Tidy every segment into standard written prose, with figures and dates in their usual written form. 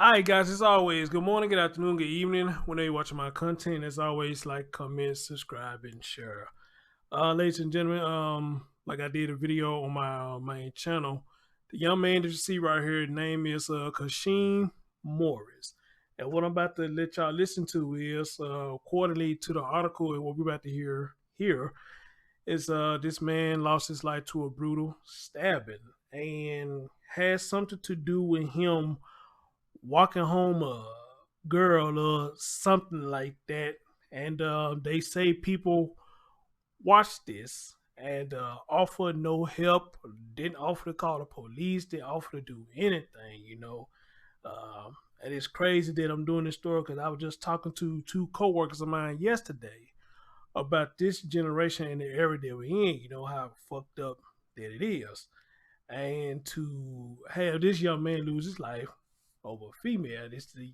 Alright guys, as always, good morning, good afternoon, good evening. Whenever you're watching my content, as always, like, comment, subscribe, and share. Ladies and gentlemen, like I did a video on my main channel. The young man that you see right here, his name is Khaseen Morris. And what I'm about to let y'all listen to is accordingly to the article and what we're about to hear here is this man lost his life to a brutal stabbing and has something to do with him walking home a girl or something like that. And they say people watch this and offer no help, didn't offer to call the police, didn't offer to do anything. And it's crazy that I'm doing this story because I was just talking to two coworkers of mine yesterday about this generation and the era that we're in, how fucked up that it is. And to have this young man lose his life over a female.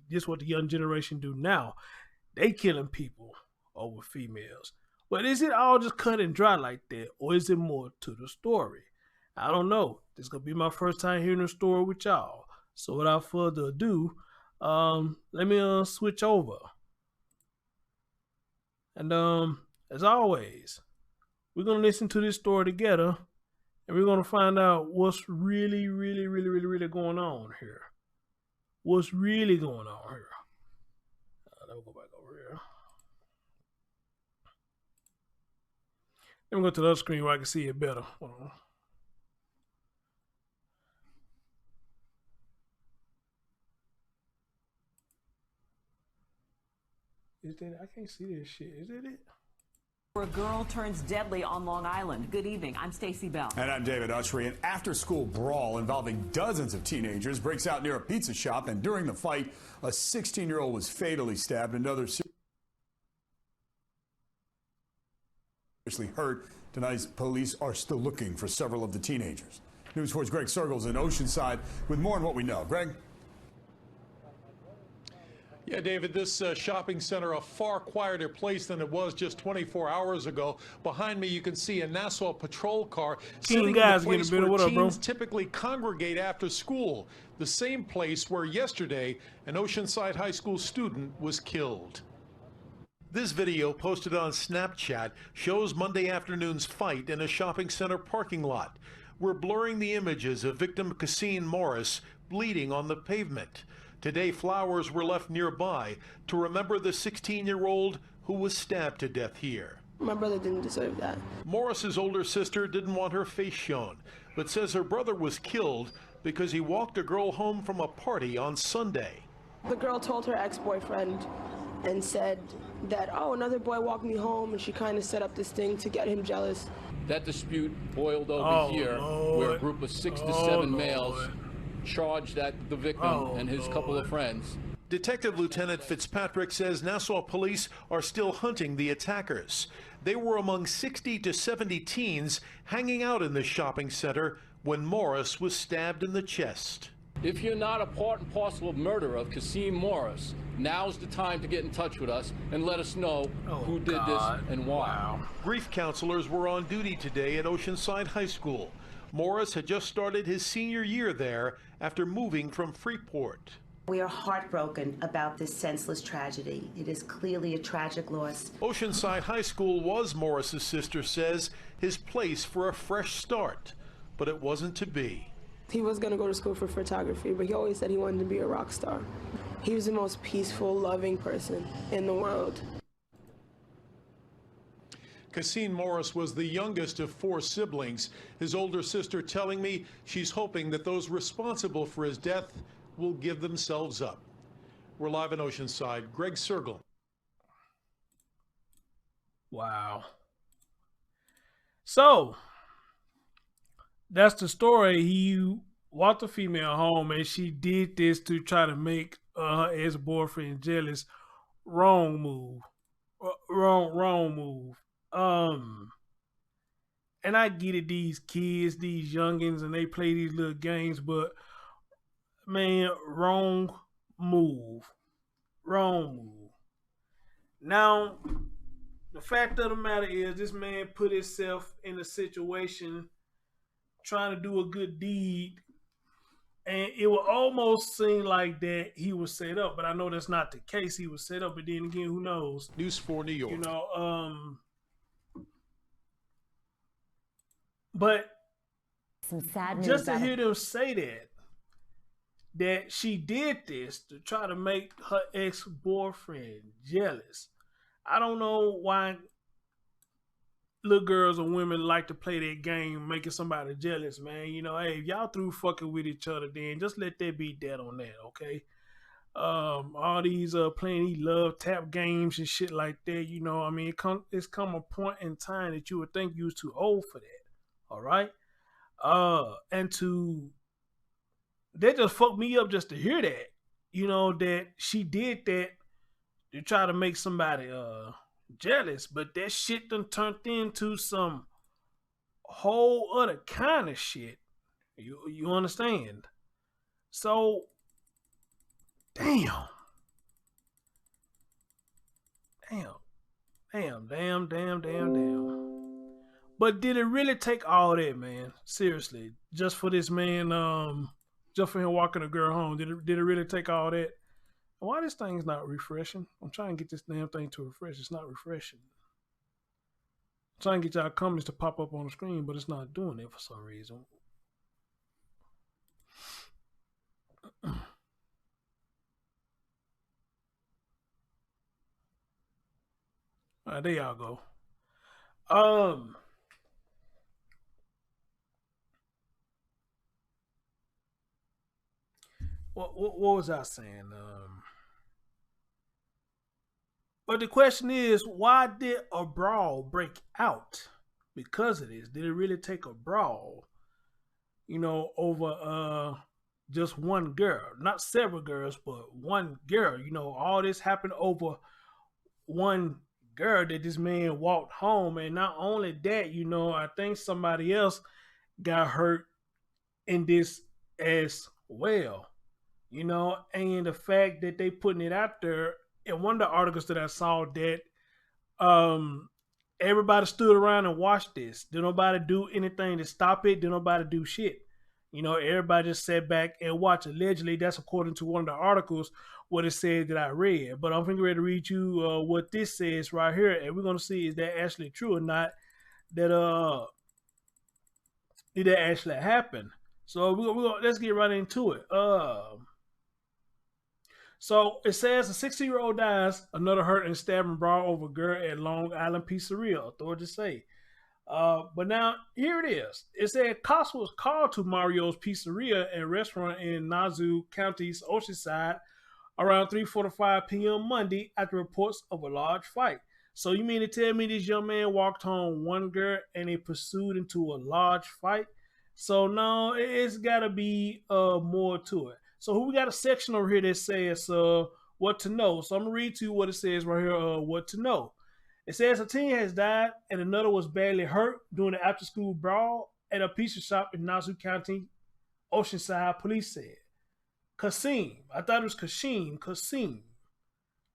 This what the young generation do now. They killing people over females. But is it all just cut and dry like that, or is it more to the story? I don't know. This is gonna be my first time hearing the story with y'all. So without further ado, let me switch over. And as always, we're gonna listen to this story together, and we're gonna find out what's really, really, really, really, really going on here. What's really going on here? Let me go back over here. Let me go to the other screen where I can see it better. Hold on. Is that? I can't see this shit. Is that it? A girl turns deadly on Long Island. Good evening. I'm Stacey Bell. And I'm David Usry. An after-school brawl involving dozens of teenagers breaks out near a pizza shop, and during the fight, a 16-year-old was fatally stabbed. Another seriously hurt. Tonight's police are still looking for several of the teenagers. News 4's Greg Sergels in Oceanside with more on what we know. Greg? Yeah, David, this shopping center, a far quieter place than it was just 24 hours ago. Behind me, you can see a Nassau patrol car sitting in the place where teens typically congregate after school, the same place where yesterday an Oceanside High School student was killed. This video, posted on Snapchat, shows Monday afternoon's fight in a shopping center parking lot. We're blurring the images of victim Khaseen Morris bleeding on the pavement. Today, flowers were left nearby to remember the 16-year-old who was stabbed to death here. My brother didn't deserve that. Morris's older sister didn't want her face shown, but says her brother was killed because he walked a girl home from a party on Sunday. The girl told her ex-boyfriend and said that, oh, another boy walked me home, and she kind of set up this thing to get him jealous. That dispute boiled over here, where a group of 6 to 7 males charged at the victim and his couple of friends. Detective Lieutenant Fitzpatrick says Nassau police are still hunting the attackers. They were among 60 to 70 teens hanging out in the shopping center when Morris was stabbed in the chest. If you're not a part and parcel of murder of Khaseen Morris, now's the time to get in touch with us and let us know who did this and why. Wow. Grief counselors were on duty today at Oceanside High School. Morris had just started his senior year there after moving from Freeport. We are heartbroken about this senseless tragedy. It is clearly a tragic loss. Oceanside High School was, Morris's sister says, his place for a fresh start, but it wasn't to be. He was going to go to school for photography, but he always said he wanted to be a rock star. He was the most peaceful, loving person in the world. Khaseen Morris was the youngest of 4 siblings. His older sister telling me she's hoping that those responsible for his death will give themselves up. We're live in Oceanside. Greg Sergel. Wow. So that's the story. He walked a female home, and she did this to try to make her ex-boyfriend jealous. Wrong move. Wrong move. And I get it, these kids, these youngins, and they play these little games, but man, wrong move. Wrong move. Now, the fact of the matter is, this man put himself in a situation trying to do a good deed And it would almost seem like that he was set up, but I know that's not the case. He was set up, but then again, who knows? News 4 New York. You know, but some sad news. Just to hear them say that she did this to try to make her ex-boyfriend jealous. I don't know why little girls or women like to play that game, making somebody jealous, man. You know, hey, if y'all through fucking with each other, then just let that be dead on that, okay? All these playing these love tap games and shit like that, you know, I mean, it's come a point in time that you would think you was too old for that, all right? And that just fucked me up just to hear that, you know, that she did that to try to make somebody jealous, but that shit done turned into some whole other kind of shit. You understand? So, damn. But did it really take all that, man? Seriously, just for this man, just for him walking a girl home, did it really take all that? Why this thing's not refreshing? I'm trying to get this damn thing to refresh. It's not refreshing. I'm trying to get y'all comments to pop up on the screen, but it's not doing it for some reason. All right, there y'all go. What was I saying? But the question is, why did a brawl break out because of this? Did it really take a brawl, you know, over just one girl? Not several girls, but one girl. You know, all this happened over one girl that this man walked home. And not only that, you know, I think somebody else got hurt in this as well. You know, and the fact that they putting it out there, in one of the articles that I saw, that everybody stood around and watched this. Did nobody do anything to stop it? Did nobody do shit? You know, everybody just sat back and watched. Allegedly, that's according to one of the articles, what it said that I read. But I'm ready to read you what this says right here, and we're gonna see is that actually true or not. That did that actually happen? So let's get right into it. So it says a 16-year-old dies, another hurt and stabbing brawl over girl at Long Island Pizzeria, authorities say. But now here it is. It said cops was called to Mario's Pizzeria and restaurant in Nassau County's Oceanside around 3:45 p.m. Monday after reports of a large fight. So you mean to tell me this young man walked home one girl and they pursued into a large fight? So no, it's got to be more to it. So we got a section over here that says what to know. So I'm going to read to you what it says right here, what to know. It says a teen has died and another was badly hurt during the after-school brawl at a pizza shop in Nassau County, Oceanside, police said. Khaseen, I thought it was Khaseen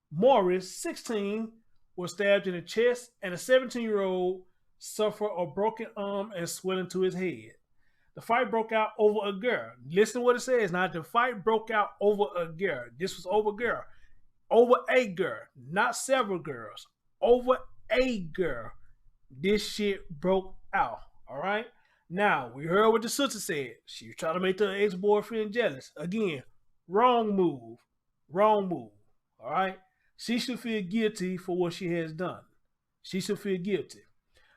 Morris, 16, was stabbed in the chest, and a 17-year-old suffered a broken arm and swelling to his head. The fight broke out over a girl. Listen to what it says. Now, the fight broke out over a girl. This was over a girl. Over a girl. Not several girls. Over a girl. This shit broke out. All right? Now, we heard what the sister said. She was trying to make her ex-boyfriend jealous. Again, wrong move. Wrong move. All right? She should feel guilty for what she has done. She should feel guilty.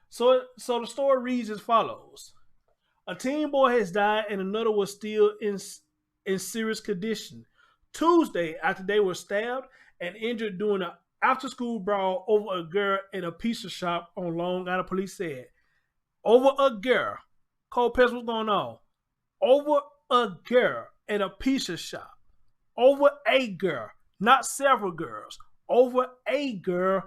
So the story reads as follows. A teen boy has died and another was still in serious condition Tuesday after they were stabbed and injured during an after-school brawl over a girl in a pizza shop on Long Island, police said. Over a girl. Cole Pest, what's going on? Over a girl in a pizza shop. Over a girl. Not several girls. Over a girl.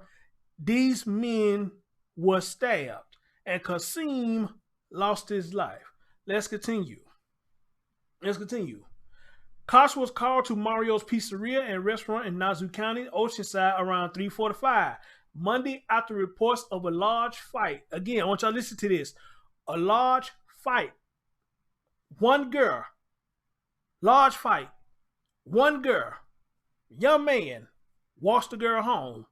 These men were stabbed. And Khaseen lost his life. Let's continue. Cops was called to Mario's Pizzeria and restaurant in Nassau County, Oceanside around 3:45 Monday after reports of a large fight. Again, I want y'all to listen to this. A large fight. One girl Large fight. One girl, young man, walks the girl home.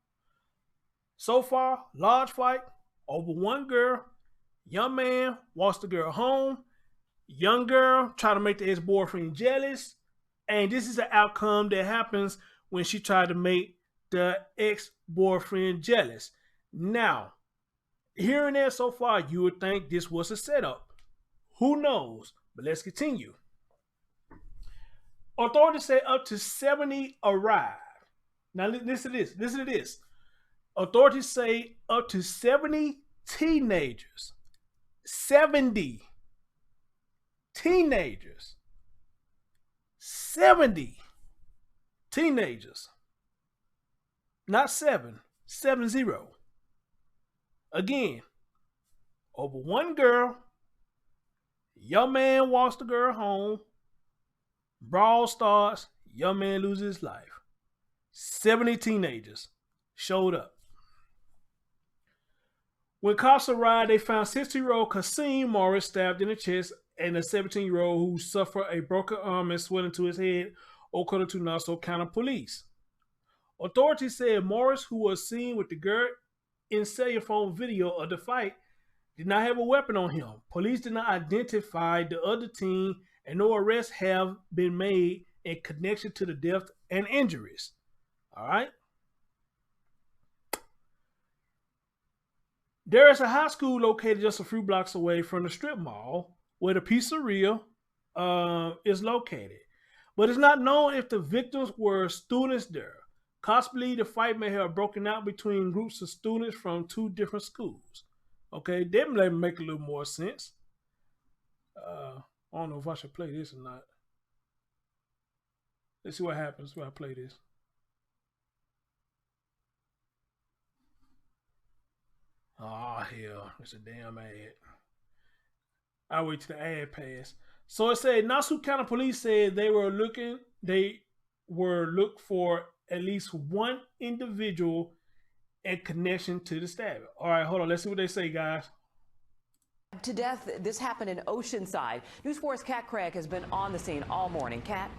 So far, large fight over one girl. Young man walks the girl home. Young girl trying to make the ex-boyfriend jealous. And this is the outcome that happens when she tried to make the ex-boyfriend jealous. Now, hearing that so far, you would think this was a setup. Who knows? But let's continue. Authorities say up to 70 arrived. Now listen to this. Listen to this. Authorities say up to 70 teenagers. 70 teenagers. 70 teenagers. Not 7. 70. Again, over one girl. Young man walks the girl home. Brawl starts. Young man loses his life. 70 teenagers showed up. When cops arrived, they found 60-year-old Khaseen Morris stabbed in the chest and a 17-year-old who suffered a broken arm and swelling to his head, according to Nassau County Police. Authorities said Morris, who was seen with the girl in cell phone video of the fight, did not have a weapon on him. Police did not identify the other teen, and no arrests have been made in connection to the death and injuries. All right. There is a high school located just a few blocks away from the strip mall where the pizzeria is located. But it's not known if the victims were students there. Cops believe the fight may have broken out between groups of students from two different schools. Okay, that may make a little more sense. I don't know if I should play this or not. Let's see what happens when I play this. Oh, hell. It's a damn ad. I'll wait till the ad pass. So it said Nassau County Police said they were looking for at least one individual in connection to the stabbing. All right, hold on. Let's see what they say, guys. To death, this happened in Oceanside. News 4's Kat Craig has been on the scene all morning. Kat?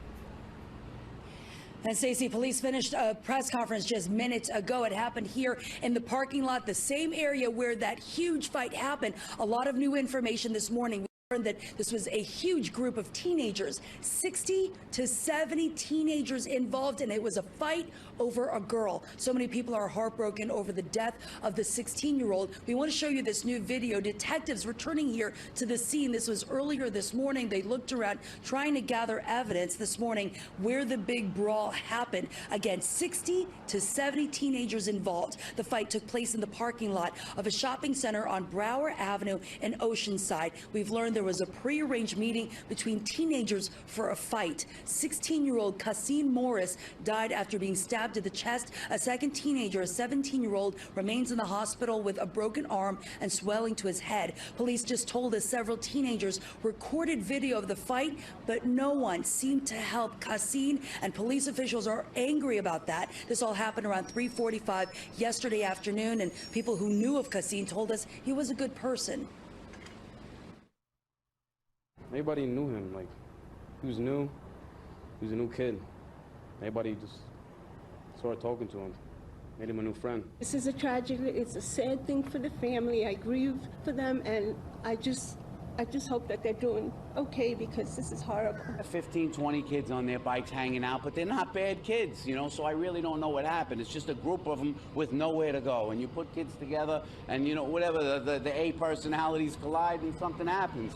And Stacey, police finished a press conference just minutes ago. It happened here in the parking lot, the same area where that huge fight happened. A lot of new information this morning. We learned that this was a huge group of teenagers, 60 to 70 teenagers involved, and it was a fight over a girl. So many people are heartbroken over the death of the 16-year-old. We want to show you this new video. Detectives returning here to the scene. This was earlier this morning. They looked around trying to gather evidence this morning where the big brawl happened. Again, 60 to 70 teenagers involved. The fight took place in the parking lot of a shopping center on Brower Avenue in Oceanside. We've learned there was a prearranged meeting between teenagers for a fight. 16-year-old Khaseen Morris died after being stabbed to the chest. A second teenager, a 17-year-old, remains in the hospital with a broken arm and swelling to his head. Police just told us several teenagers recorded video of the fight, but no one seemed to help Khaseen, and police officials are angry about that. This all happened around 3:45 yesterday afternoon, and people who knew of Khaseen told us he was a good person. Everybody knew him. Like, he was new. He was a new kid. Everybody just started talking to him, made him a new friend. This is a tragedy. It's a sad thing for the family. I grieve for them, and I just hope that they're doing okay, because this is horrible. 15, 20 kids on their bikes hanging out, but they're not bad kids, you know, so I really don't know what happened. It's just a group of them with nowhere to go, and you put kids together, and, you know, whatever, the A personalities collide and something happens.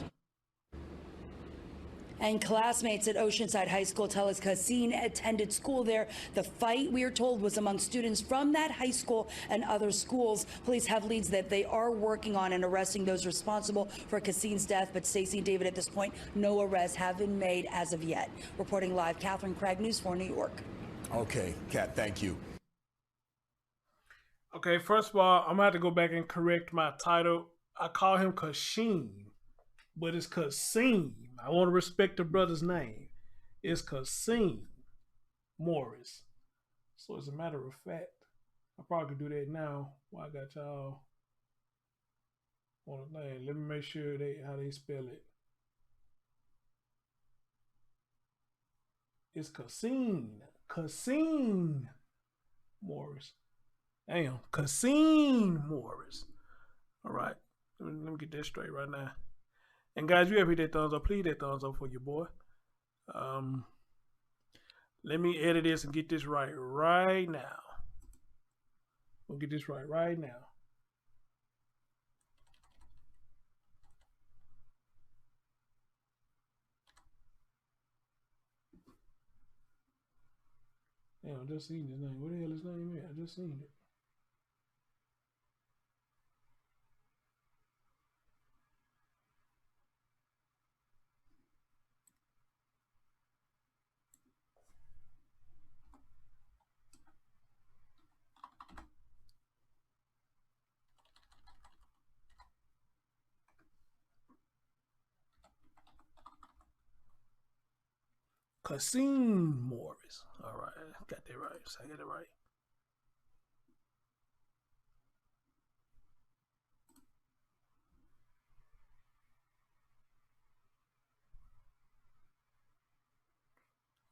And classmates at Oceanside High School tell us Khaseen attended school there. The fight, we are told, was among students from that high school and other schools. Police have leads that they are working on and arresting those responsible for Khaseen's death. But Stacey and David, at this point, no arrests have been made as of yet. Reporting live, Catherine Craig, News 4 New York. Okay, Kat, thank you. Okay, first of all, I'm going to have to go back and correct my title. I call him Khaseen, but it's Khaseen. I want to respect the brother's name. It's Khaseen Morris. So as a matter of fact, I probably could do that now while I got y'all on the line. Let me make sure how they spell it. It's Khaseen Morris. Damn, Khaseen Morris. All right, let me get that straight right now. And guys, you ever hit that thumbs up? Please hit that thumbs up for your boy. Let me edit this and get this right now. We'll get this right now. Damn, I just seen his name. What the hell is his name is? I just seen it. Khaseen Morris. All right, got that right. So I got it right.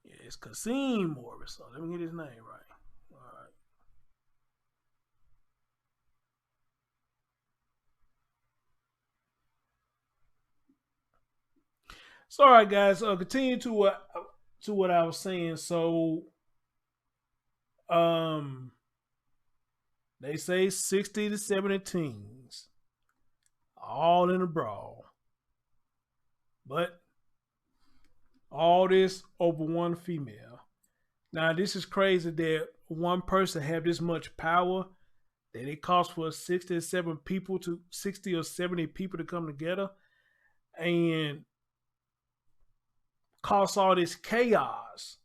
Yeah, it's Khaseen Morris. So let me get his name right. All right. So all right, guys. Continue to what I was saying. So, they say 60 to 70 teams, all in a brawl, but all this over one female. Now, this is crazy that one person have this much power that it costs for 60 or 70 people to come together and cause all this chaos.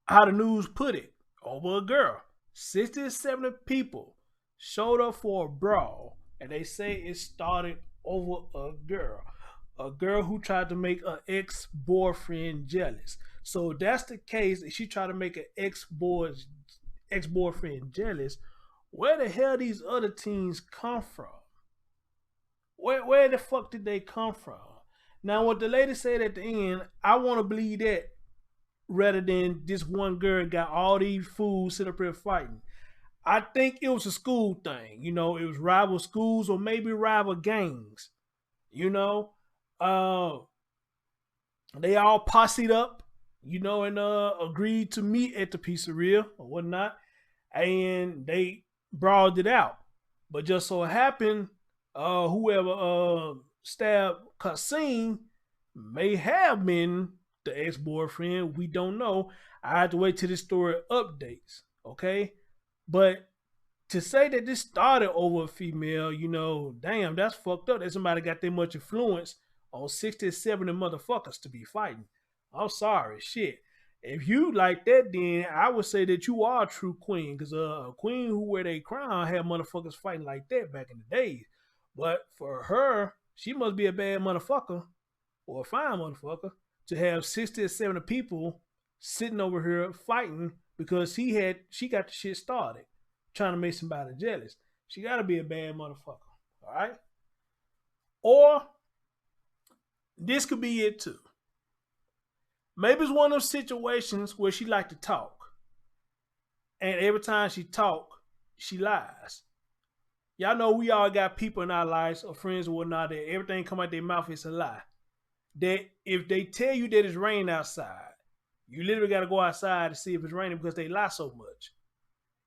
How the news put it, over a girl. 60 to 70 people showed up for a brawl, and they say it started over a girl who tried to make an ex-boyfriend jealous. So if that's the case, if she tried to make an ex-boyfriend jealous, where the hell these other teens come from? Where the fuck did they come from? Now, what the lady said at the end, I want to believe that rather than this one girl got all these fools sitting up here fighting. I think it was a school thing. You know, it was rival schools or maybe rival gangs. You know, they all posseed up, you know, and agreed to meet at the pizzeria or whatnot, and they brawled it out. But just so happened, whoever stabbed Khaseen may have been the ex-boyfriend. We don't know. I have to wait till this story updates, okay? But to say that this started over a female, you know, damn, that's fucked up that somebody got that much influence on 60 70 motherfuckers to be fighting. I'm sorry, shit. If you like that, then I would say that you are a true queen, because a queen who wear their crown had motherfuckers fighting like that back in the days. But for her, she must be a bad motherfucker or a fine motherfucker to have 60 or 70 people sitting over here fighting because she got the shit started trying to make somebody jealous. She got to be a bad motherfucker, all right? Or this could be it too. Maybe it's one of those situations where she like to talk, and every time she talk, she lies. Y'all know we all got people in our lives or friends or whatnot that everything come out their mouth is a lie. That if they tell you that it's raining outside, you literally got to go outside to see if it's raining because they lie so much.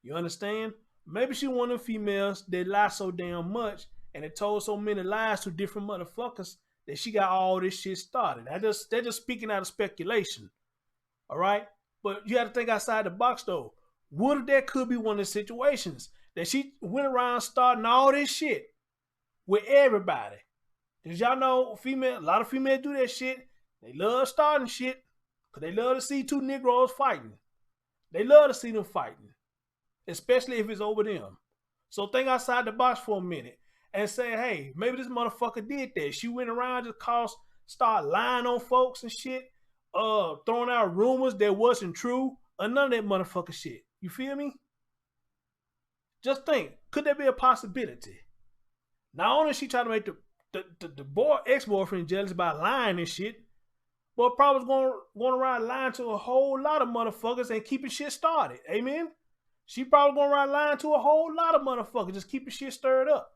You understand? Maybe she one of the females that lie so damn much and it told so many lies to different motherfuckers that she got all this shit started. They're just speaking out of speculation. All right? But you have to think outside the box though. What if that could be one of the situations that she went around starting all this shit with everybody? Because y'all know a lot of females do that shit. They love starting shit because they love to see two Negroes fighting. They love to see them fighting, especially if it's over them. So think outside the box for a minute and say, hey, maybe this motherfucker did that. She went around just start lying on folks and shit, throwing out rumors that wasn't true, or none of that motherfucker shit. You feel me? Just think, could there be a possibility? Not only she trying to make the ex-boyfriend jealous by lying and shit, but probably going around lying to a whole lot of motherfuckers and keeping shit started. Amen. She probably going around lying to a whole lot of motherfuckers, just keeping shit stirred up.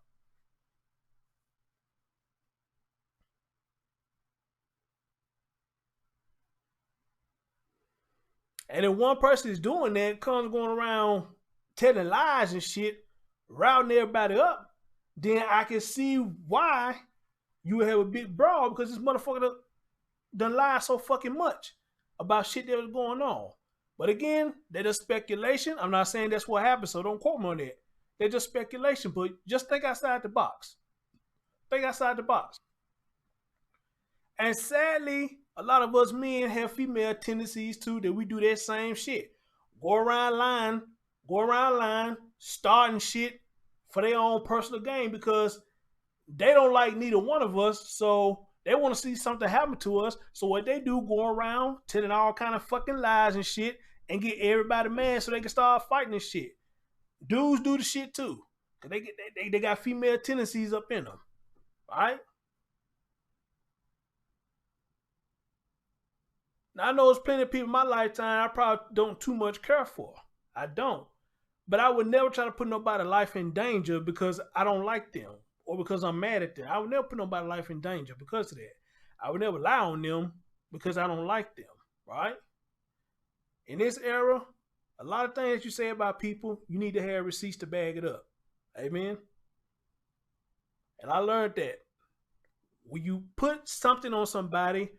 And if one person is doing that, comes going around telling lies and shit, routing everybody up, then I can see why you would have a big brawl, because this motherfucker done lied so fucking much about shit that was going on. But again, they're just speculation. I'm not saying that's what happened, so don't quote me on that. They're just speculation, but just think outside the box. Think outside the box. And sadly, a lot of us men have female tendencies too, that we do that same shit. Go around lying, starting shit for their own personal gain, because they don't like neither one of us, so they want to see something happen to us. So what they do, go around telling all kind of fucking lies and shit and get everybody mad so they can start fighting and shit. Dudes do the shit too, because they got female tendencies up in them. All right? Now, I know there's plenty of people in my lifetime I probably don't too much care for. I don't. But I would never try to put nobody's life in danger because I don't like them or because I'm mad at them. I would never put nobody's life in danger because of that. I would never lie on them because I don't like them, right? In this era, a lot of things you say about people, you need to have receipts to back it up. Amen? And I learned that when you put something on somebody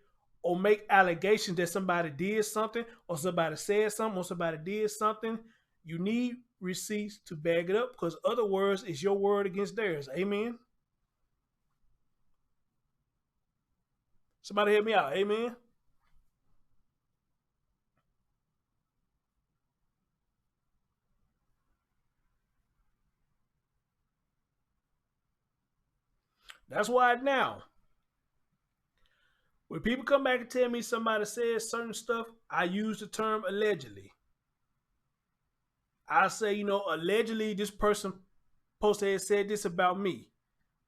or make allegations that somebody did something or somebody said something or somebody did something, you need receipts to back it up, because other words is your word against theirs. Amen? Somebody help me out. Amen? That's why now, when people come back and tell me somebody said certain stuff, I use the term allegedly. I say, allegedly this person supposed to have said this about me.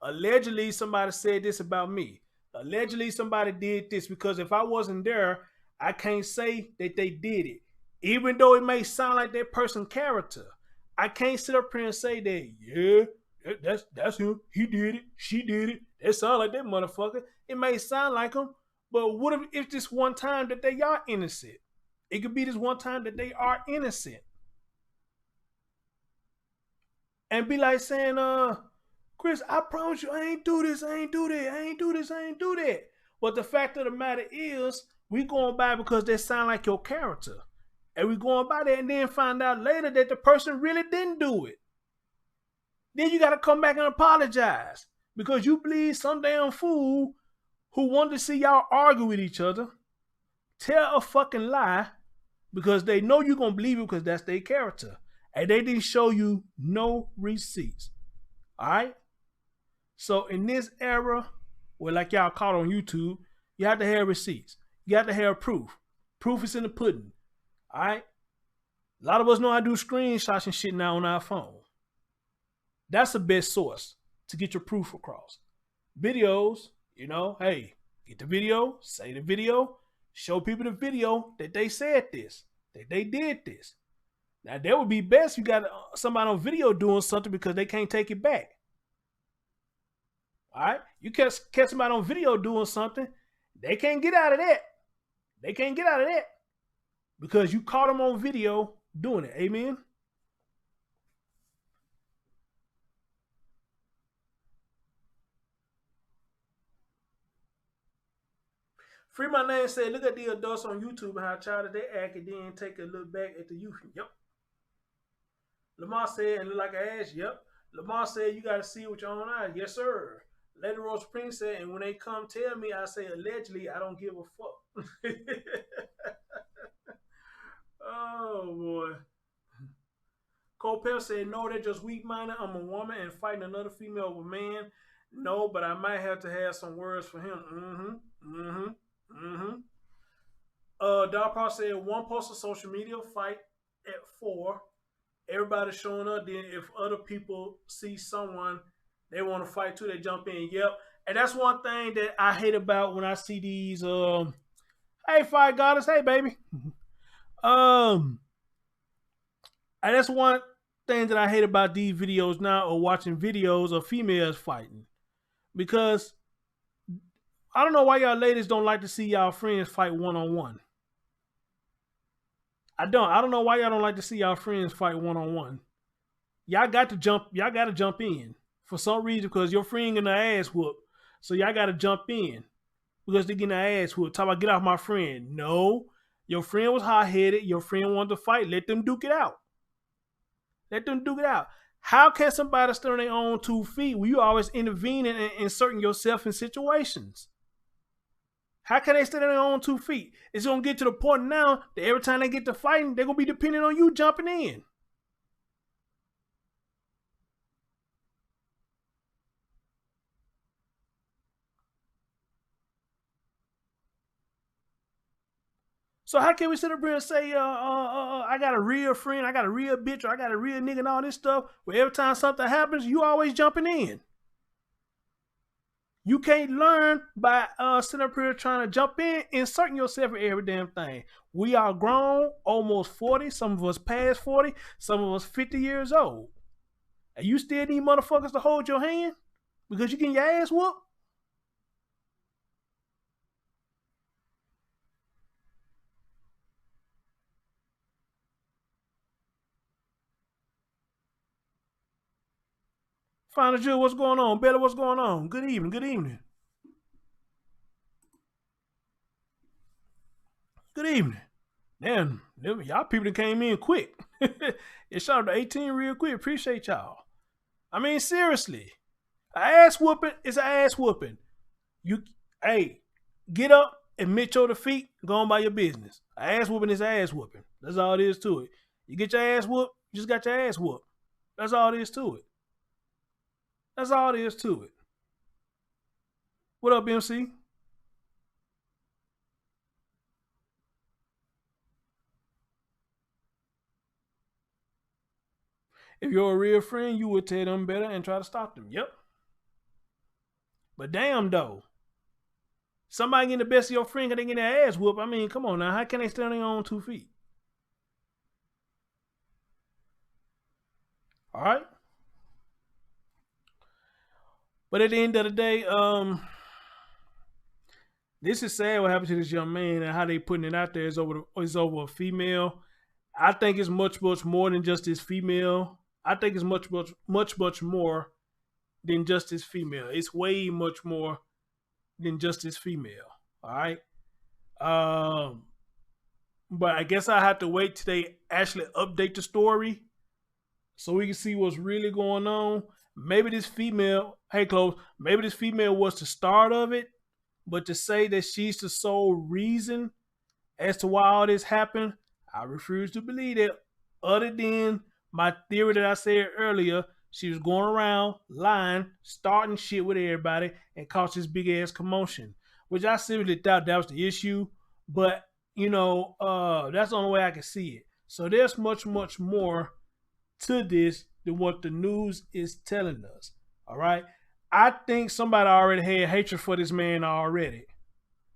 Allegedly somebody said this about me. Allegedly somebody did this, because if I wasn't there, I can't say that they did it. Even though it may sound like that person's character. I can't sit up here and say that, yeah, that's him. He did it. She did it. That sound like that motherfucker. It may sound like him, but what if it's this one time that they are innocent? It could be this one time that they are innocent. And be like saying, Chris, I promise you, I ain't do this, I ain't do that, I ain't do this, I ain't do that. But the fact of the matter is, we going by because they sound like your character. And we going by that and then find out later that the person really didn't do it. Then you got to come back and apologize because you believe some damn fool who wanted to see y'all argue with each other tell a fucking lie because they know you're going to believe it because that's their character. And they didn't show you no receipts. All right? So in this era, where like y'all caught on YouTube, you have to have receipts. You have to have proof. Proof is in the pudding. All right? A lot of us know how to do screenshots and shit now on our phone. That's the best source to get your proof across. Videos, hey, get the video, say the video, show people the video that they said this, that they did this. Now, that would be best if you got somebody on video doing something because they can't take it back. All right? You catch somebody on video doing something, they can't get out of that. They can't get out of that because you caught them on video doing it. Amen? Free My Name said, look at the adults on YouTube and how childish they act and then take a look back at the youth. Yep. Lamar said, and look like an ass. Yep. Lamar said, you got to see it with your own eyes. Yes, sir. Lady Rose Prince said, and when they come tell me, I say, allegedly, I don't give a fuck. Oh, boy. Cole Pell said, no, they're just weak-minded. I'm a woman and fighting another female with a man. No, but I might have to have some words for him. Darpaw said, one post on social media, fight at 4. Everybody's showing up. Then if other people see someone they want to fight too, they jump in. Yep. And that's one thing that I hate about when I see these Hey, Fire Goddess. Hey, baby. And that's one thing that I hate about these videos now, or watching videos of females fighting, because I don't know why y'all ladies don't like to see y'all friends fight one-on-one. I don't know why y'all don't like to see y'all friends fight one-on-one. Y'all got to jump in for some reason, because your friend getting their ass whooped. So y'all got to jump in because they getting their ass whooped. Talk about get off my friend. No, your friend was hot-headed. Your friend wanted to fight. Let them duke it out. Let them duke it out. How can somebody stand on their own 2 feet when you always intervening and inserting yourself in situations? How can they stand on their own 2 feet? It's going to get to the point now that every time they get to fighting, they're going to be dependent on you jumping in. So how can we sit up here and say, I got a real friend, I got a real bitch, or I got a real nigga and all this stuff, where every time something happens, you always jumping in? You can't learn by sitting up here trying to jump in, inserting yourself in every damn thing. We are grown, almost 40, some of us past 40, some of us 50 years old. And you still need motherfuckers to hold your hand because you getting your ass whooped? Final Jill, what's going on? Bella, what's going on? Good evening, good evening. Good evening. Damn, y'all people that came in quick. It shot up to 18 real quick. Appreciate y'all. I mean, seriously. An ass whooping is an ass whooping. Hey, get up, admit your defeat, go on by your business. An ass whooping is an ass whooping. That's all it is to it. You get your ass whooped, you just got your ass whooped. That's all it is to it. That's all it is to it. What up, MC? If you're a real friend, you would tell them better and try to stop them. Yep. But damn though. Somebody getting the best of your friend, they getting their ass whooped. I mean, come on now. How can they stand on their own 2 feet? All right. But at the end of the day, this is sad what happened to this young man, and how they putting it out there is over a female. I think it's much more than just this female. I think it's much more than just this female. It's way much more than just this female. All right. But I guess I have to wait till they actually update the story so we can see what's really going on. Maybe this female, hey Close, maybe this female was the start of it, but to say that she's the sole reason as to why all this happened, I refuse to believe that, other than my theory that I said earlier. She was going around lying, starting shit with everybody, and caused this big ass commotion, which I seriously thought that was the issue. But you know, that's the only way I can see it. So there's much more to this than what the news is telling us. All right, I think somebody already had hatred for this man already.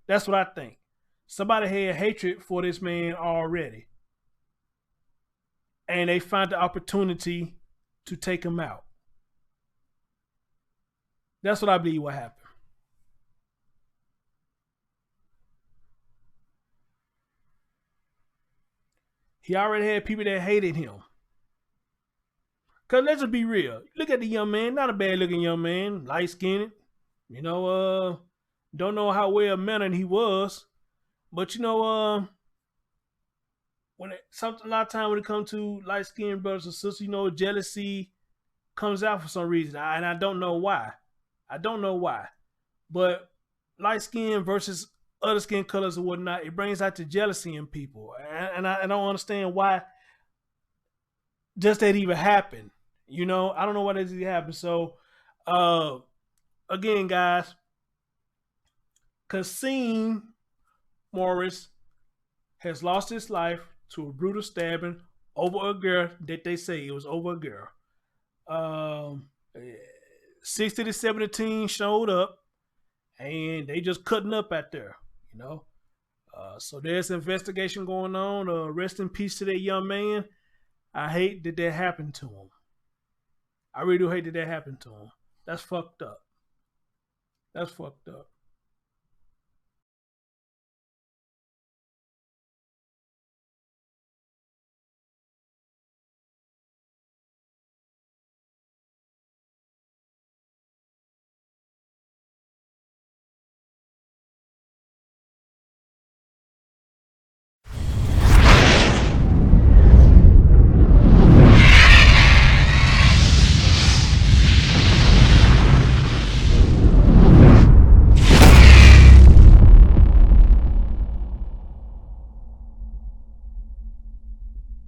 That's what I think. Somebody had hatred for this man already, and they found the opportunity to take him out. That's what I believe what happened. He already had people that hated him. Cause let's just be real. Look at the young man, not a bad looking young man, light skinned. You know, don't know how well mannered he was, but you know, a lot of time when it comes to light skinned brothers and sisters, you know, jealousy comes out for some reason, and I don't know why. I don't know why, but light skin versus other skin colors or whatnot, it brings out the jealousy in people, and I don't understand why just that even happened. You know, I don't know why that even happened. So, again, guys, Khaseen Morris has lost his life to a brutal stabbing over a girl that they say it was over a girl. 60 to 70 teens showed up, and they just cutting up out there, you know. So there's an investigation going on. Rest in peace to that young man. I hate that that happened to him. I really do hate that that happened to him. That's fucked up. That's fucked up.